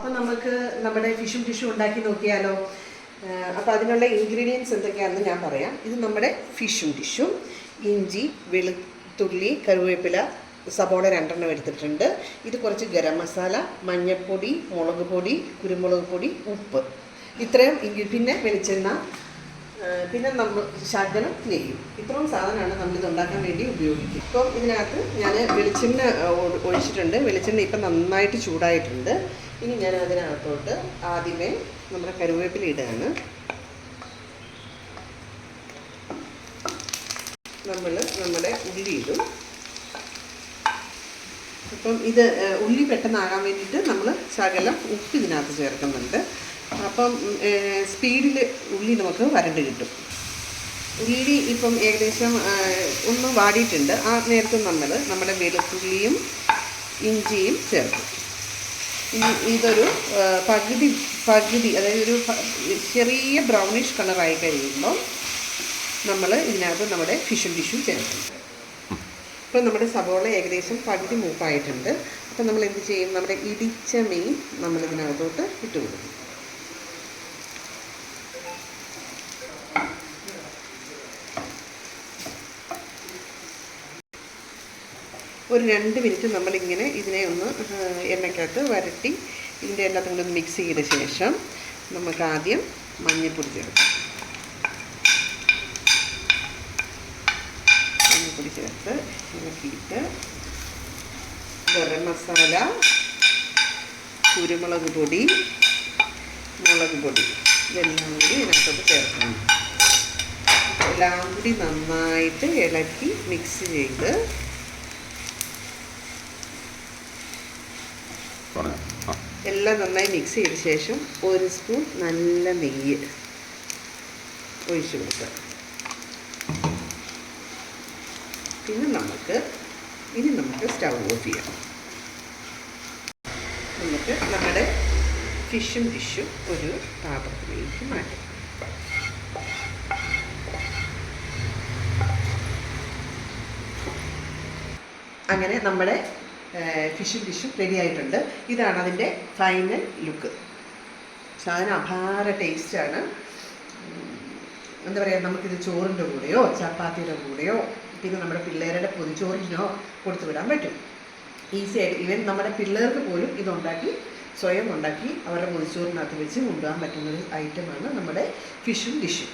അപ്പോൾ നമുക്ക് നമ്മുടെ ഫിഷും ഡിഷും ഉണ്ടാക്കി നോക്കിയാലോ. അപ്പോൾ അതിനുള്ള ഇൻഗ്രീഡിയൻസ് എന്തൊക്കെയാണെന്ന് ഞാൻ പറയാം. ഇത് നമ്മുടെ ഫിഷും ഡിഷും. ഇഞ്ചി, വെളുത്തുള്ളി, കറിവേപ്പില, സബോള 2 എടുത്തിട്ടുണ്ട്. ഇത് കുറച്ച് ഗരം മസാല, മഞ്ഞൾപ്പൊടി, മുളക് പൊടി, കുരുമുളക് പൊടി, ഉപ്പ്, ഇത്രയും. പിന്നെ വെളിച്ചെണ്ണ, പിന്നെ നമ്മൾ ശകലം നെയ്യും. ഇത്രയും സാധനമാണ് നമ്മളിത് ഉണ്ടാക്കാൻ വേണ്ടി ഉപയോഗിക്കും. ഇപ്പം ഇതിനകത്ത് ഞാൻ വെളിച്ചെണ്ണ ഒഴിച്ചിട്ടുണ്ട്. വെളിച്ചെണ്ണ ഇപ്പം നന്നായിട്ട് ചൂടായിട്ടുണ്ട്. ഇനി ഞാൻ അതിനകത്തോട്ട് ആദ്യമേ നമ്മുടെ കറിവേപ്പില ഇടുകയാണ്. നമ്മുടെ ഉള്ളി ഇടും. അപ്പം ഇത് ഉള്ളി പെട്ടെന്നാകാൻ വേണ്ടിയിട്ട് നമ്മൾ ശകലം ഉപ്പ് ഇതിനകത്ത് ചേർക്കുന്നുണ്ട്. അപ്പം സ്പീഡിൽ ഉള്ളി നമുക്ക് വരണ്ട് കിട്ടും. ഉള്ളി ഇപ്പം ഏകദേശം ഒന്ന് വാടിയിട്ടുണ്ട്. ആ നേരത്തെ നമ്മൾ നമ്മുടെ വെളുത്തുള്ളിയും ഇഞ്ചിയും ചേർക്കും. ഇനി ഇതൊരു പകുതി അതായത് ഒരു ചെറിയ ബ്രൗണിഷ് കളറായി കഴിയുമ്പോൾ നമ്മൾ ഇതിനകത്ത് നമ്മുടെ ഫിഷും ഡിഷും ചേർക്കും. ഇപ്പം നമ്മുടെ സബോള ഏകദേശം പകുതി മൂപ്പായിട്ടുണ്ട്. അപ്പം നമ്മൾ എന്ത് ചെയ്യും, നമ്മുടെ ഇടിച്ച മീൻ നമ്മളിതിനകത്തോട്ട് ഇട്ട് കൊടുക്കും. ഒരു 2 മിനിറ്റ് നമ്മളിങ്ങനെ ഇതിനെ ഒന്ന് എണ്ണയ്ക്കകത്ത് വരട്ടി ഇതിൻ്റെ എല്ലാത്തും കൂടെ ഒന്ന് മിക്സ് ചെയ്ത ശേഷം നമുക്ക് ആദ്യം മഞ്ഞൾപ്പൊടി ചേർക്കാം. മഞ്ഞൾപ്പൊടി ചേർത്ത് ഇളക്കിയിട്ട് ഗരം മസാല, കുരുമുളക് പൊടി, മുളക് പൊടി ഇതെല്ലാം കൂടി ഇതിനകത്തോട്ട് ചേർക്കണം. എല്ലാം കൂടി നന്നായിട്ട് ഇളക്കി മിക്സ് ചെയ്ത് എല്ലാം നന്നായി മിക്സ് ചെയ്ത ശേഷം 1 സ്പൂൺ നല്ല നെയ്യ് ഒഴിച്ചു കൊടുക്കുക. പിന്നെ നമുക്ക് സ്റ്റൗ ഓഫ് ചെയ്യാം. നമുക്ക് നമ്മുടെ ഫിഷും ഡിഷും ഒരു പാത്രത്തിലേക്ക് മാറ്റാം. അങ്ങനെ നമ്മുടെ ഫിഷും ഡിഷും റെഡി ആയിട്ടുണ്ട്. ഇതാണ് അതിൻ്റെ ഫൈനൽ ലുക്ക്. സാധനം അപാര ടേസ്റ്റാണ്. എന്താ പറയുക, നമുക്കിത് ചോറിൻ്റെ കൂടെയോ ചപ്പാത്തിയുടെ കൂടെയോ പിന്നെ നമ്മുടെ പിള്ളേരുടെ പൊതിച്ചോറിനോ കൊടുത്തു വിടാൻ പറ്റും. ഈസി ആയിട്ട്. ഈവൻ നമ്മുടെ പിള്ളേർക്ക് പോലും ഇതുണ്ടാക്കി സ്വയം ഉണ്ടാക്കി അവരുടെ പൊതിച്ചോറിനകത്ത് വെച്ച് കൊണ്ടുപോകാൻ പറ്റുന്നൊരു ഐറ്റമാണ് നമ്മുടെ ഫിഷും ഡിഷും.